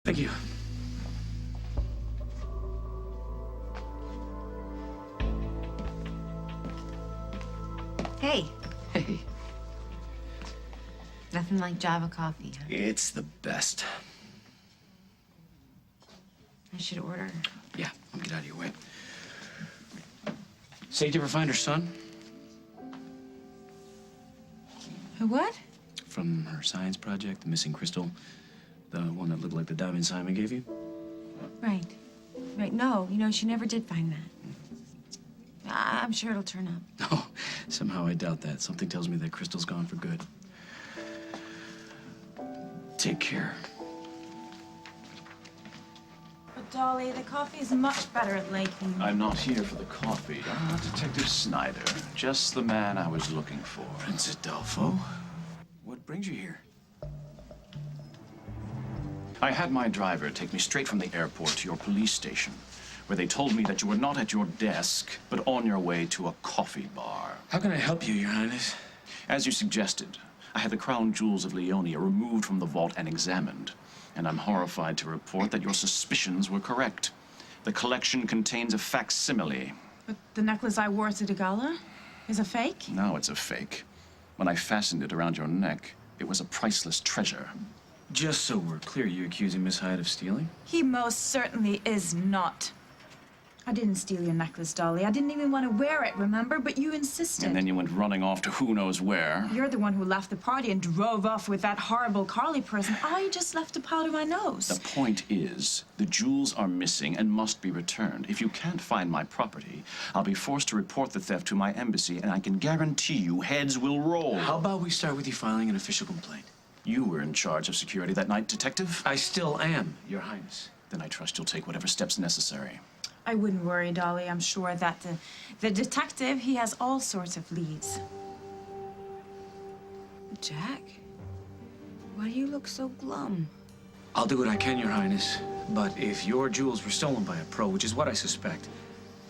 Thank you. Hey, Hey, nothing like Java coffee, huh? it's the best. I should order. Yeah, I'll get out of your way. Say, did you ever find her son? Who what? From her science project, the missing crystal. The one that looked like the diamond Simon gave you? Right. Right. No, she never did find that. I'm sure it'll turn up. Oh, somehow I doubt that. Something tells me that crystal's gone for good. Take care. But Dolly, the coffee is much better at Lakeview. I'm not here for the coffee. I'm not Detective Snyder. Just the man I was looking for. Prince Adolfo? What brings you here? I had my driver take me straight from the airport to your police station, where they told me that you were not at your desk, but on your way to a coffee bar. How can I help you, Your Highness? As you suggested, I had the crown jewels of Leonia removed from the vault and examined, and I'm horrified to report that your suspicions were correct. The collection contains a facsimile. But the necklace I wore to the gala is a fake? Now it's a fake. When I fastened it around your neck, it was a priceless treasure. Just so we're clear, you accusing Miss Hyde of stealing? He most certainly is not. I didn't steal your necklace, Dolly. I didn't even want to wear it, remember? But you insisted. And then you went running off to who knows where. You're the one who left the party and drove off with that horrible Carly person. I just left to powder my nose. The point is, the jewels are missing and must be returned. If you can't find my property, I'll be forced to report the theft to my embassy, and I can guarantee you heads will roll. How about we start with you filing an official complaint? You were in charge of security that night, Detective? I still am, Your Highness. Then I trust you'll take whatever steps necessary. I wouldn't worry, Dolly. I'm sure that the detective, he has all sorts of leads. Jack? Why do you look so glum? I'll do what I can, Your Highness. But if your jewels were stolen by a pro, which is what I suspect,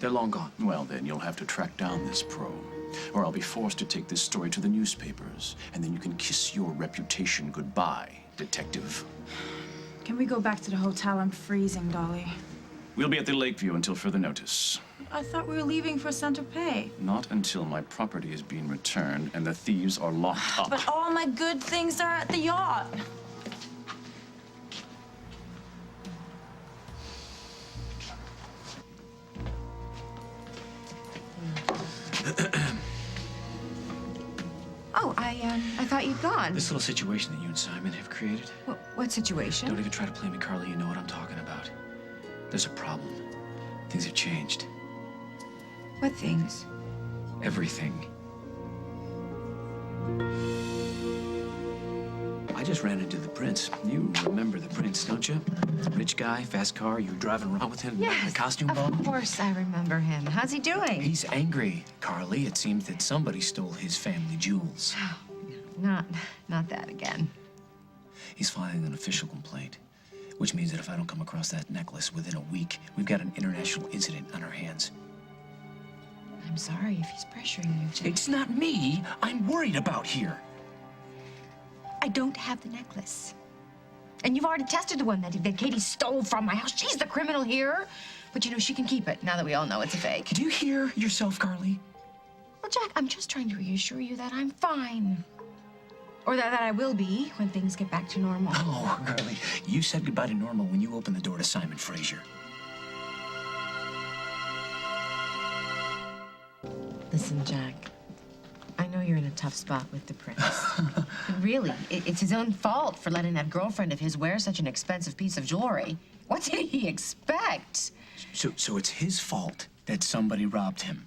they're long gone. Well, then you'll have to track down this pro, or I'll be forced to take this story to the newspapers, and then you can kiss your reputation goodbye, Detective. Can we go back to the hotel? I'm freezing, Dolly. We'll be at the Lakeview until further notice. I thought we were leaving for Saint-Tropez. Not until my property is being returned and the thieves are locked up. But all my good things are at the yacht. Oh, I thought you'd gone. This little situation that you and Simon have created. What situation? Don't even try to play me, Carly. You know what I'm talking about. There's a problem. Things have changed. What things? Everything. I just ran into the prince. You remember the prince, don't you? Rich guy, fast car. You were driving around with him at the costume ball. Of course I remember him. How's he doing? He's angry, Carly. It seems that somebody stole his family jewels. Not that again. He's filing an official complaint, which means that if I don't come across that necklace within a week, we've got an international incident on our hands. I'm sorry if he's pressuring you, Jack. It's not me I'm worried about here. I don't have the necklace. And you've already tested the one that Katie stole from my house. She's the criminal here. But she can keep it now that we all know it's a fake. Do you hear yourself, Carly? Well, Jack, I'm just trying to reassure you that I'm fine. Or that I will be when things get back to normal. Oh, Carly, you said goodbye to normal when you opened the door to Simon Fraser. Listen, Jack, I know you're in a tough spot with the prince. But really, it's his own fault for letting that girlfriend of his wear such an expensive piece of jewelry. What did he expect? So it's his fault that somebody robbed him.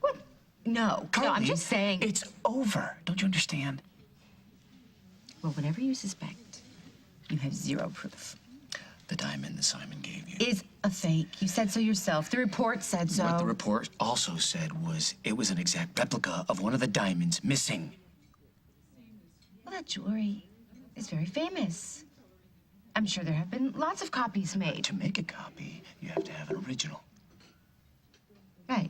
What? No. Carly, No, I'm just saying. It's over. Don't you understand? Well, whatever you suspect, you have zero proof. The diamond that Simon gave you. Is a fake. You said so yourself. The report said so. What the report also said was it was an exact replica of one of the diamonds missing. Well, that jewelry is very famous. I'm sure there have been lots of copies made. To make a copy, you have to have an original. Right.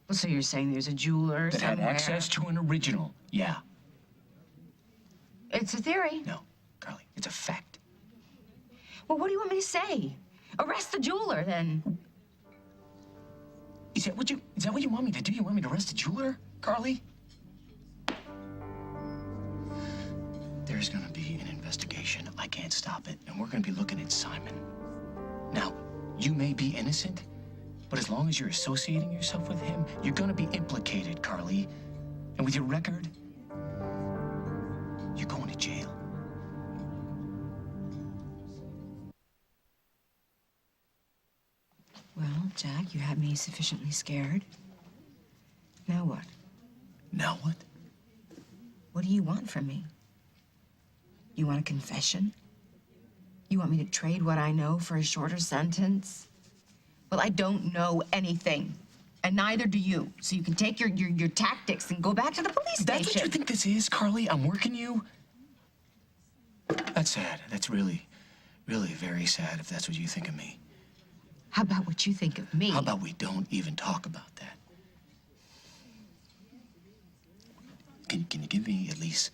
Well, so you're saying there's a jeweler That somewhere. had access to an original. Yeah. It's a theory. No, Carly, it's a fact. Well, what do you want me to say? Arrest the jeweler, then. Is that what you want me to do? You want me to arrest the jeweler, Carly? There's gonna be an investigation. I can't stop it, and we're gonna be looking at Simon. Now, you may be innocent, but as long as you're associating yourself with him, you're gonna be implicated, Carly. And with your record, you're going to jail. Well, Jack, you had me sufficiently scared. Now what? Now what? What do you want from me? You want a confession? You want me to trade what I know for a shorter sentence? Well, I don't know anything. And neither do you. So you can take your tactics and go back to the police station. That's what you think this is, Carly? I'm working you? That's sad. That's really, really very sad if that's what you think of me. How about what you think of me? How about we don't even talk about that? Can you give me at least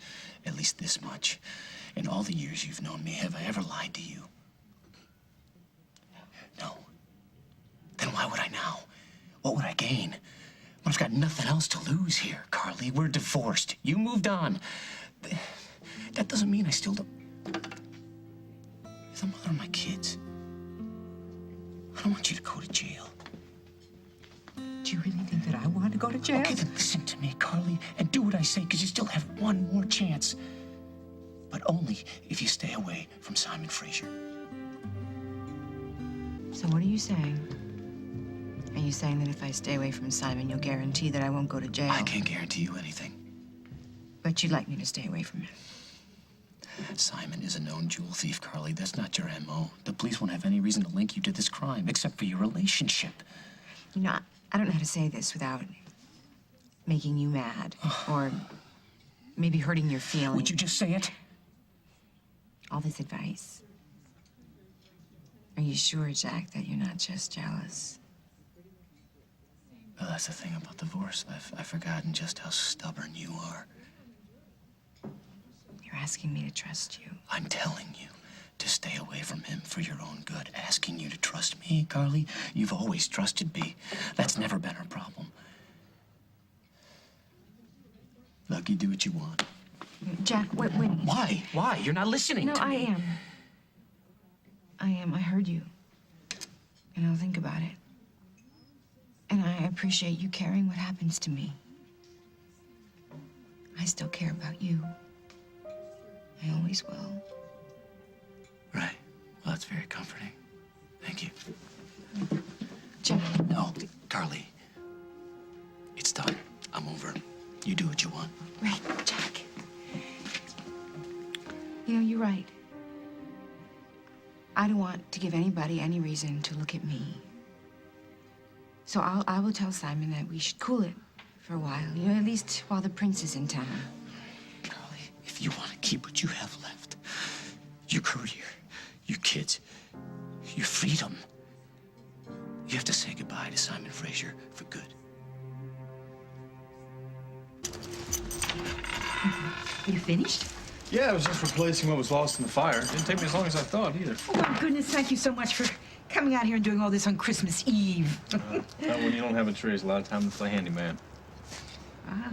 this much? In all the years you've known me, have I ever lied to you? No. Then why would I now? What would I gain? Well, I've got nothing else to lose here, Carly. We're divorced. You moved on. That doesn't mean I still don't... You're the mother of my kids. I don't want you to go to jail. Do you really think that I want to go to jail? Okay, then listen to me, Carly, and do what I say, because you still have one more chance. But only if you stay away from Simon Fraser. So what are you saying? Are you saying that if I stay away from Simon, you'll guarantee that I won't go to jail? I can't guarantee you anything. But you'd like me to stay away from him. Simon is a known jewel thief, Carly. That's not your M.O. The police won't have any reason to link you to this crime, except for your relationship. You know, I don't know how to say this without making you mad. Or maybe hurting your feelings. Would you just say it? All this advice. Are you sure, Jack, that you're not just jealous? Well, that's the thing about divorce. I've forgotten just how stubborn you are. You're asking me to trust you. I'm telling you to stay away from him for your own good. Asking you to trust me, Carly. You've always trusted me. That's never been our problem. Look, you do what you want. Jack, wait. Why? Why? You're not listening No, to me. I am. I heard you. And I'll think about it. And I appreciate you caring what happens to me. I still care about you. I always will. Right. Well, that's very comforting. Thank you. Jack. No, Carly. It's done. I'm over. You do what you want. Right, Jack. You know, you're right. I don't want to give anybody any reason to look at me. So I will tell Simon that we should cool it for a while. You know, at least while the prince is in town. Carly, if you want to keep what you have left, your career, your kids, your freedom, you have to say goodbye to Simon Fraser for good. You finished? Yeah, I was just replacing what was lost in the fire. Didn't take me as long as I thought either. Oh, my goodness, thank you so much for coming out here and doing all this on Christmas Eve. Not when you don't have a tree, it's a lot of time to play handyman. Ah,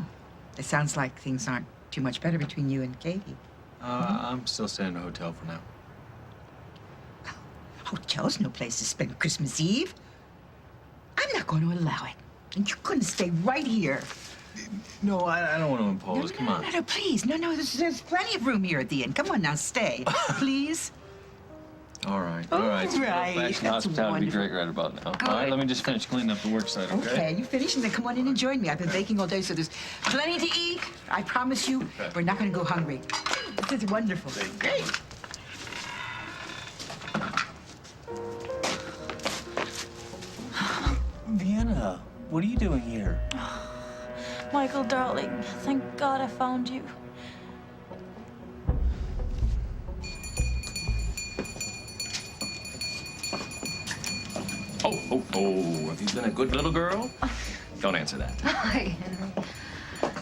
it sounds like things aren't too much better between you and Katie. I'm still staying in a hotel for now. Hotel's no place to spend Christmas Eve. I'm not going to allow it. And you're going to stay right here. No, I don't want to impose. Come on. No, please. No, there's plenty of room here at the inn. Come on now, stay. Please. All right. All All right. right, Old-fashioned that's hospitality be wonderful. great right about now. Good. All right, let me just finish cleaning up the work site, okay? Okay, you finish and then come on in and join me. I've been baking all day, so there's plenty to eat. I promise you, we're not going to go hungry. This is wonderful. Great. Vienna, what are you doing here? Michael, darling, thank God I found you. Oh, have you been a good little girl? Don't answer that. Hi, Henry.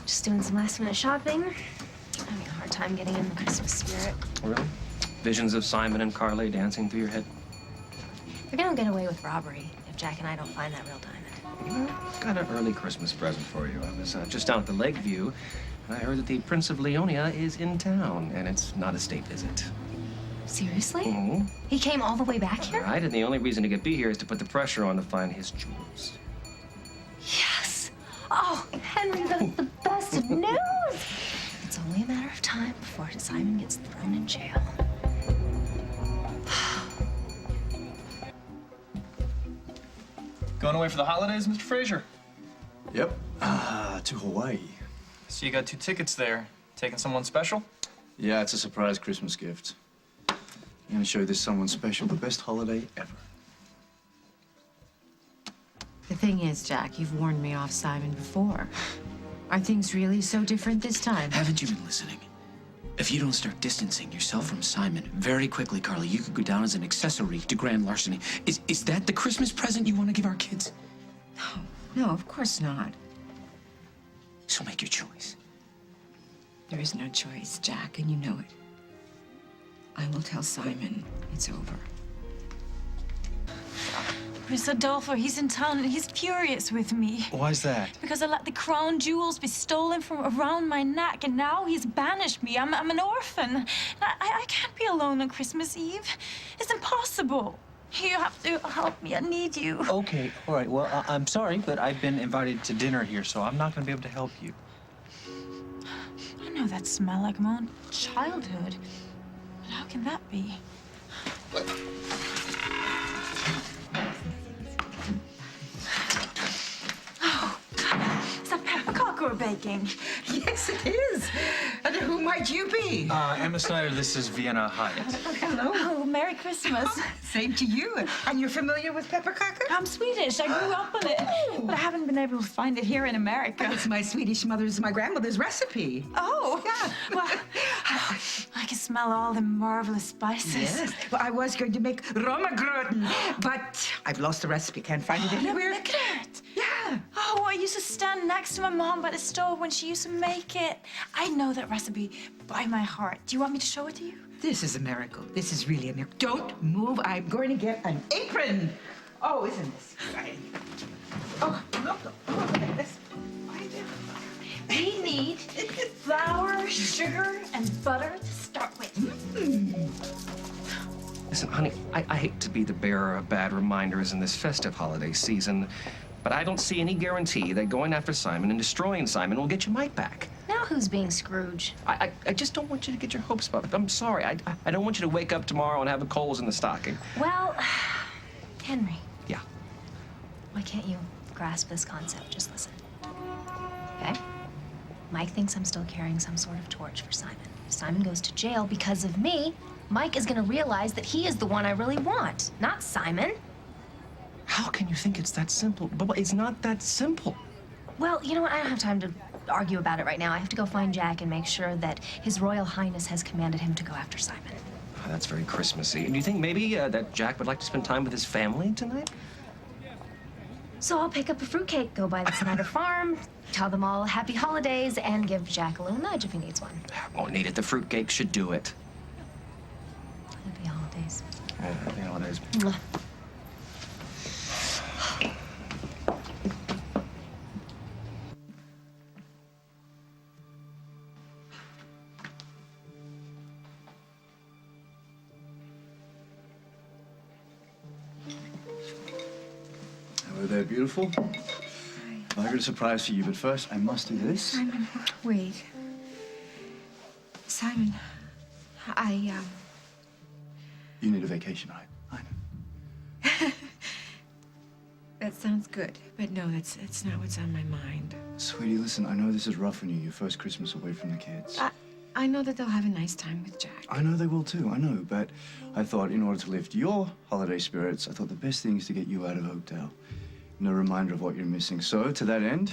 Just doing some last-minute shopping. Having a hard time getting in the Christmas spirit. Really? Visions of Simon and Carly dancing through your head? We're gonna get away with robbery if Jack and I don't find that real diamond. Got an early Christmas present for you. I was just down at the Lakeview, and I heard that the Prince of Leonia is in town, and it's not a state visit. Seriously? Mm-hmm. He came all the way back here? Right, and the only reason he could be here is to put the pressure on to find his jewels. Yes! Oh, Henry, that's the best news! It's only a matter of time before Simon gets thrown in jail. Going away for the holidays, Mr. Fraser? Yep. To Hawaii. So you got 2 tickets there. Taking someone special? Yeah, it's a surprise Christmas gift. I'm gonna show this someone special the best holiday ever. The thing is, Jack, you've warned me off Simon before. Are things really so different this time? Haven't you been listening? If you don't start distancing yourself from Simon very quickly, Carly, you could go down as an accessory to grand larceny. Is that the Christmas present you want to give our kids? No, of course not. So make your choice. There is no choice, Jack, and you know it. I will tell Simon it's over. Prince Adolfo, he's in town and he's furious with me. Why's that? Because I let the crown jewels be stolen from around my neck, and now he's banished me. I'm an orphan. I can't be alone on Christmas Eve. It's impossible. You have to help me. I need you. Okay, all right. Well, I'm sorry, but I've been invited to dinner here, so I'm not gonna be able to help you. I know that smell like my own childhood. But how can that be? Oh, is that peppercock we're baking? Yes, it is. And who might you be? Emma Snyder, this is Vienna Hyatt. Hello. Oh, Merry Christmas. Same to you. And you're familiar with peppercocker? I'm Swedish. I grew up on it. But I haven't been able to find it here in America. It's my Swedish my grandmother's recipe. Oh, Yeah. Well, I can smell all the marvelous spices. Yes. Well, I was going to make romagröten, but I've lost the recipe. Can't find it anywhere. Look at it. Yeah. Oh, I used to stand next to my mom by the stove when she used to make it. I know that recipe by my heart. Do you want me to show it to you? This is a miracle. This is really a miracle. Don't move. I'm going to get an apron. Oh, isn't this exciting? Oh, look. Oh, look at this. We need flour, sugar, and butter to start with. Listen, honey, I hate to be the bearer of bad reminders in this festive holiday season, but I don't see any guarantee that going after Simon and destroying Simon will get your Mike back. Now who's being Scrooge? I just don't want you to get your hopes up. I'm sorry. I don't want you to wake up tomorrow and have the coals in the stocking. Well, Henry, Yeah. why can't you grasp this concept? Just listen. Okay? Mike thinks I'm still carrying some sort of torch for Simon. If Simon goes to jail because of me, Mike is gonna realize that he is the one I really want, not Simon. How can you think it's that simple? But it's not that simple. Well, you know what? I don't have time to argue about it right now. I have to go find Jack and make sure that His Royal Highness has commanded him to go after Simon. Oh, that's very Christmassy. Do you think maybe that Jack would like to spend time with his family tonight? So I'll pick up a fruitcake, go by the Snyder farm, tell them all happy holidays, and give Jack a little nudge if he needs one. Won't need it. The fruitcake should do it. Happy holidays. Yeah, happy holidays. Mwah. Hello there, beautiful. I've got a surprise for you, but first I must do this. Simon, wait. Simon, You need a vacation, I know. that sounds good, but no, that's not what's on my mind. Sweetie, listen, I know this is rough on you, your first Christmas away from the kids. I know that they'll have a nice time with Jack. I know they will too, I know, but I thought in order to lift your holiday spirits, I thought the best thing is to get you out of Oakdale. No reminder of what you're missing. So, to that end,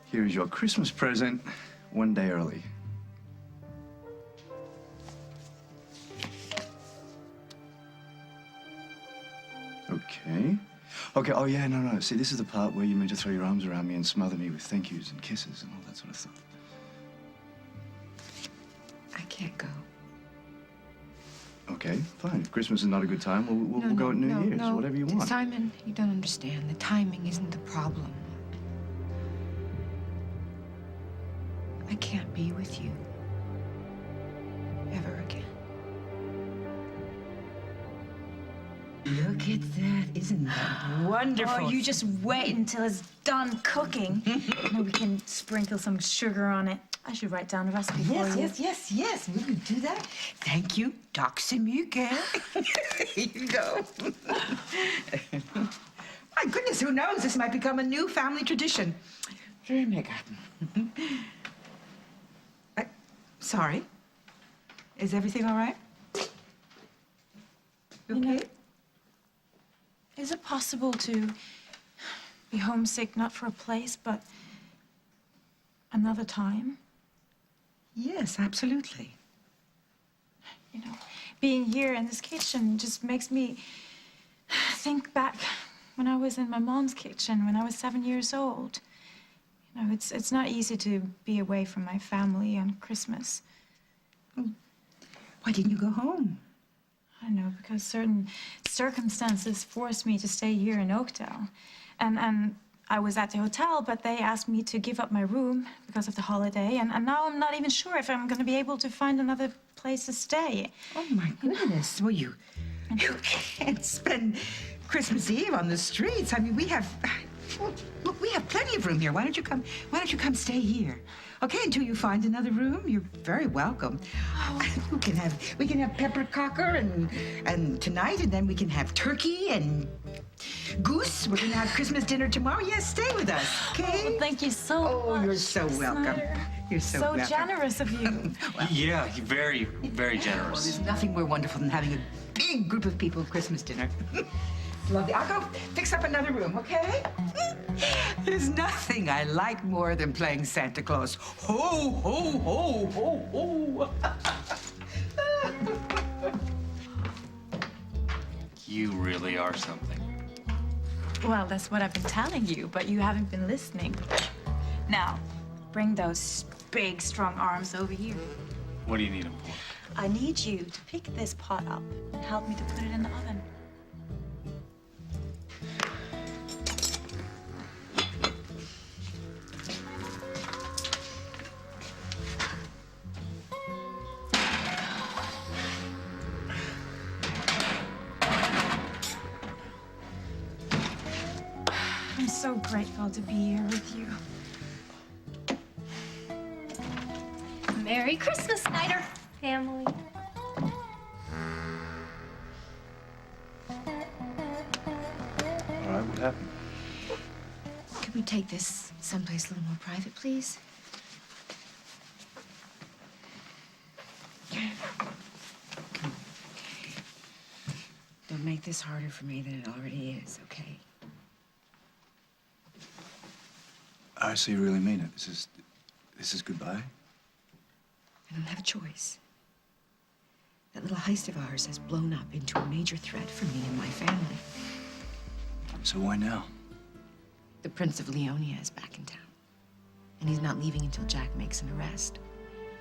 here is your Christmas present, one day early. Okay. Okay, oh yeah, no. See, this is the part where you're meant to throw your arms around me and smother me with thank yous and kisses and all that sort of stuff. I can't go. Okay, fine. If Christmas is not a good time, we'll go at New Year's. Whatever you want. Simon, you don't understand. The timing isn't the problem. I can't be with you ever again. Look at that. Isn't that wonderful? Oh, you just wait until it's done cooking. Then we can sprinkle some sugar on it. I should write down a recipe for you. Yes. We will do that. Thank you. Tack så mycket. Here you go. My goodness, who knows? This might become a new family tradition. Here, Mega. Sorry. Is everything all right? You okay? Is it possible to be homesick, not for a place, but another time? Yes, absolutely. You know, being here in this kitchen just makes me think back when I was in my mom's kitchen when I was 7 years old. You know, it's not easy to be away from my family on Christmas. Why didn't you go home? I know, because certain circumstances forced me to stay here in Oakdale. And I was at the hotel, but they asked me to give up my room because of the holiday. And now I'm not even sure if I'm going to be able to find another place to stay. Oh, my goodness. Well, you can't spend Christmas Eve on the streets. I mean, we have plenty of room here. Why don't you come stay here? Okay, until you find another room, you're very welcome. We can have peppercocker and tonight, and then we can have turkey and goose. We're gonna have Christmas dinner tomorrow. Yes, stay with us, okay? Oh, thank you so much. Oh, you're so welcome. Snyder. You're so welcome. Generous of you. Yeah, very, very Well, generous. there's nothing more wonderful than having a big group of people at Christmas dinner. Lovely. I'll go fix up another room, okay? There's nothing I like more than playing Santa Claus. Ho, ho, ho, ho, ho. You really are something. Well, that's what I've been telling you, but you haven't been listening. Now, bring those big, strong arms over here. What do you need them for? I need you to pick this pot up and help me to put it in the oven. I'm so grateful to be here with you. Merry Christmas, Snyder family. All right, what happened? Could we take this someplace a little more private, please? Don't make this harder for me than it already is, okay? I so you really mean it. This is goodbye? I don't have a choice. That little heist of ours has blown up into a major threat for me and my family. So why now? The Prince of Leonia is back in town. And he's not leaving until Jack makes an arrest.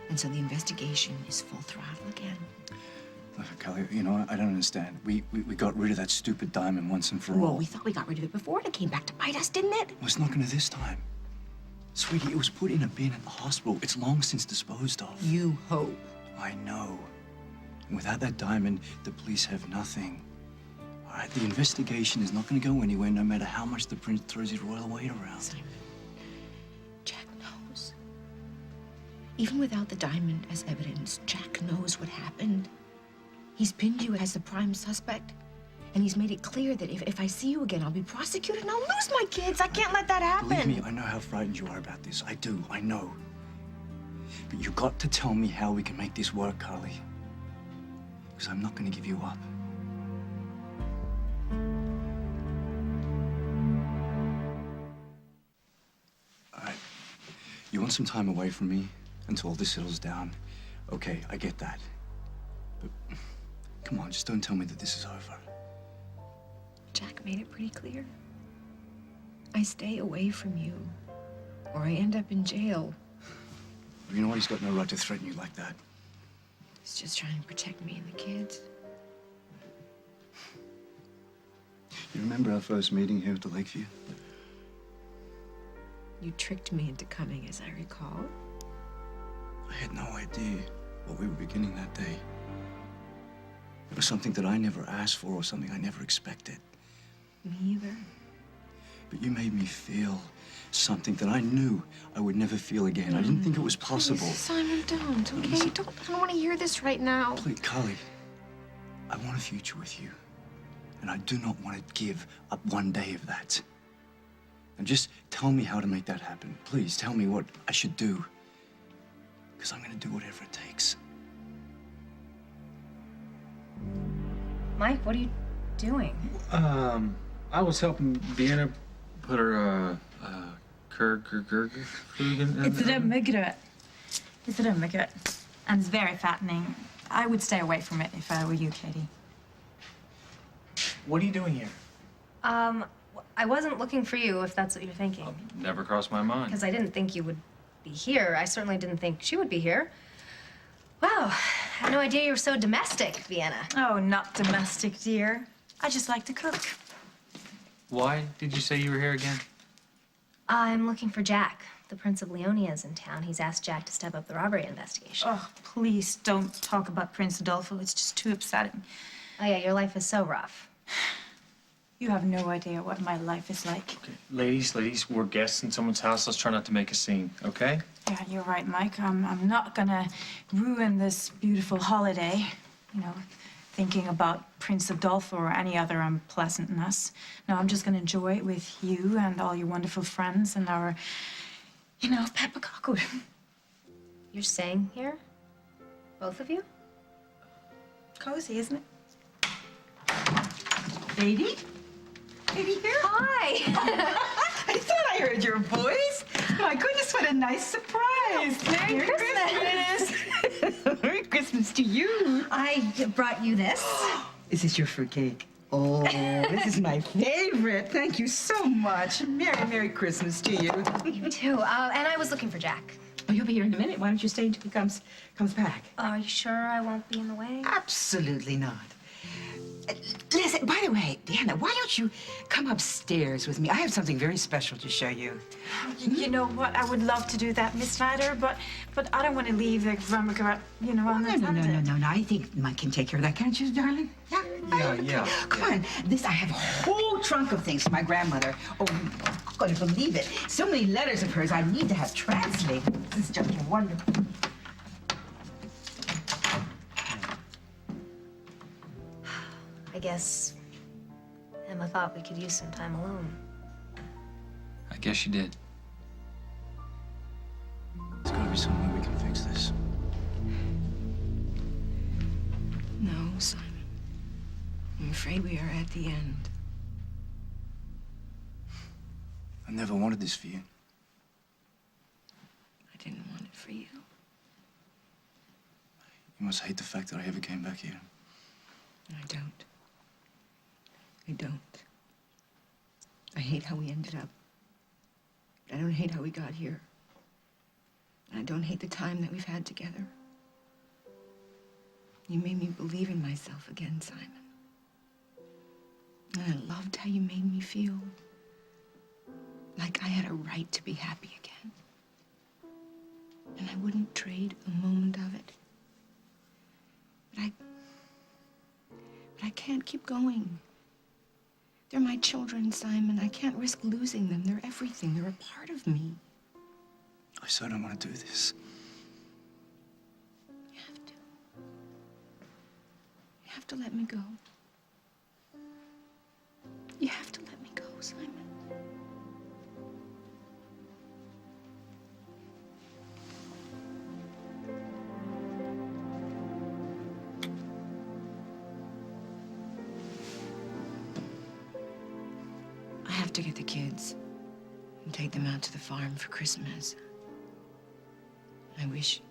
And so the investigation is full throttle again. Look, Kelly, you know, I don't understand. We got rid of that stupid diamond once and for all. Well, we thought we got rid of it before and it came back to bite us, didn't it? Well, it's not gonna this time. Sweetie, it was put in a bin at the hospital. It's long since disposed of. You hope. I know. And without that diamond, the police have nothing. All right, the investigation is not going to go anywhere, no matter how much the prince throws his royal weight around. Simon, Jack knows. Even without the diamond as evidence, Jack knows what happened. He's pinned you as the prime suspect. And he's made it clear that if I see you again, I'll be prosecuted and I'll lose my kids. I can't let that happen. Believe me, I know how frightened you are about this. I do, I know. But you got to tell me how we can make this work, Carly. Because I'm not going to give you up. All right. You want some time away from me until all this settles down? Okay, I get that. But come on, just don't tell me that this is over. Jack made it pretty clear. I stay away from you, or I end up in jail. You know what? He's got no right to threaten you like that. He's just trying to protect me and the kids. You remember our first meeting here at the Lakeview? You tricked me into coming, as I recall. I had no idea what we were beginning that day. It was something that I never asked for or something I never expected. Me either. But you made me feel something that I knew I would never feel again. I didn't think it was possible. Please, Simon, don't, okay? I don't want to hear this right now. Please, Carly, I want a future with you. And I do not want to give up one day of that. And just tell me how to make that happen. Please, tell me what I should do. Because I'm going to do whatever it takes. Mike, what are you doing? I was helping Vienna put her, It's römmegröt. It's römmegröt. And it's very fattening. I would stay away from it if I were you, Katie. What are you doing here? I wasn't looking for you, if that's what you're thinking. Never crossed my mind. Because I didn't think you would be here. I certainly didn't think she would be here. Wow, I had no idea you were so domestic, Vienna. Oh, not domestic, dear. I just like to cook. Why did you say you were here again? I'm looking for Jack. The Prince of Leonia is in town. He's asked Jack to step up the robbery investigation. Oh, please don't talk about Prince Adolfo. It's just too upsetting. Oh, yeah, your life is so rough. You have no idea what my life is like. Okay. Ladies, we're guests in someone's house. Let's try not to make a scene, okay? Yeah, you're right, Mike. I'm not gonna ruin this beautiful holiday, you know, thinking about Prince Adolfo or any other unpleasantness. No, I'm just gonna enjoy it with you and all your wonderful friends and our, you know, pepperkakur. You're staying here? Both of you? Cozy, isn't it? Katie? Katie here? Hi! I thought I heard your voice. My goodness, what a nice surprise. Merry Christmas! Merry Christmas to you. I brought you this. Is this your fruitcake? Oh, this is my favorite. Thank you so much. Merry Christmas to you. You too. And I was looking for Jack. Oh, you'll be here in a minute. Why don't you stay until he comes back? Are you sure I won't be in the way? Absolutely not. Listen, by the way, Deanna, why don't you come upstairs with me? I have something very special to show you. You know what? I would love to do that, Miss Snyder, but I don't want to leave the Ramagarot, you know, unattended. No. I think Mike can take care of that, can't you, darling? Yeah. Come on. I have a whole trunk of things from my grandmother. Oh, you're not going to believe it. So many letters of hers I need to have translated. This is just wonderful. I guess Emma thought we could use some time alone. I guess you did. There's got to be some way we can fix this. No, Simon. I'm afraid we are at the end. I never wanted this for you. I didn't want it for you. You must hate the fact that I ever came back here. I don't. I don't. I hate how we ended up. I don't hate how we got here. I don't hate the time that we've had together. You made me believe in myself again, Simon. And I loved how you made me feel like I had a right to be happy again. And I wouldn't trade a moment of it. But I can't keep going. They're my children, Simon. I can't risk losing them. They're everything. They're a part of me. I so don't want to do this. You have to. You have to let me go. You have to let me go, Simon. I have to get the kids and take them out to the farm for Christmas. I wish...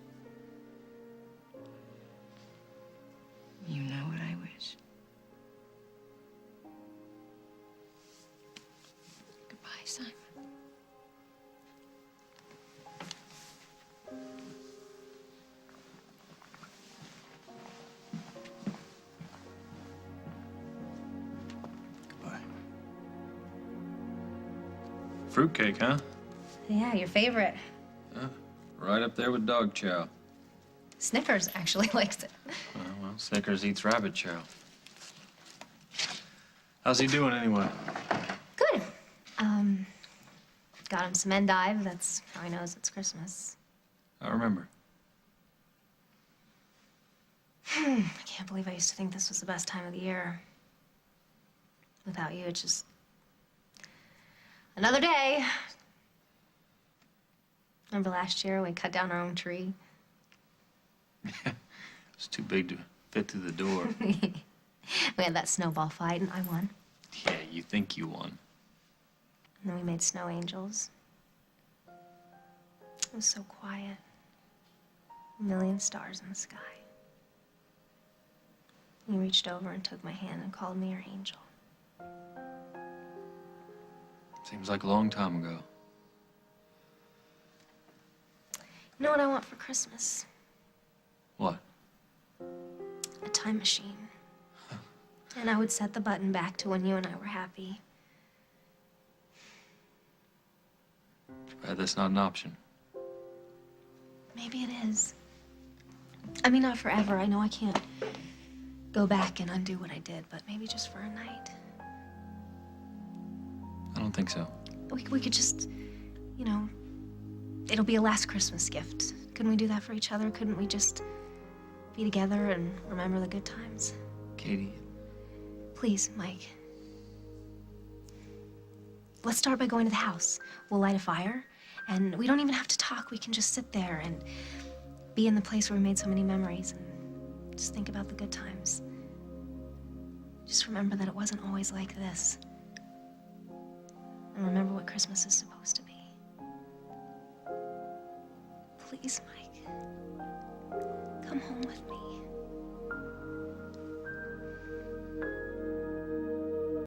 You know what I wish. Goodbye, Simon. Goodbye. Fruitcake, huh? Yeah, your favorite. Right up there with dog chow. Snickers actually likes it. Well, Snickers eats rabbit chow. How's he doing anyway? Good. Got him some endive. That's how he knows it's Christmas. I remember. I can't believe I used to think this was the best time of the year. Without you, it's just another day. Remember last year we cut down our own tree? It's too big to fit through the door. We had that snowball fight and I won. Yeah, you think you won. And then we made snow angels. It was so quiet. A million stars in the sky. You reached over and took my hand and called me your angel. Seems like a long time ago. You know what I want for Christmas? What? A time machine. And I would set the button back to when you and I were happy. That's not an option. Maybe it is. I mean, not forever. I know I can't go back and undo what I did, but maybe just for a night. I don't think so. We could just, you know, it'll be a last Christmas gift. Couldn't we do that for each other? Couldn't we just be together and remember the good times? Katie. Please, Mike. Let's start by going to the house. We'll light a fire, and we don't even have to talk. We can just sit there and be in the place where we made so many memories and just think about the good times. Just remember that it wasn't always like this. And remember what Christmas is supposed to be. Please, Mike. Come home with me.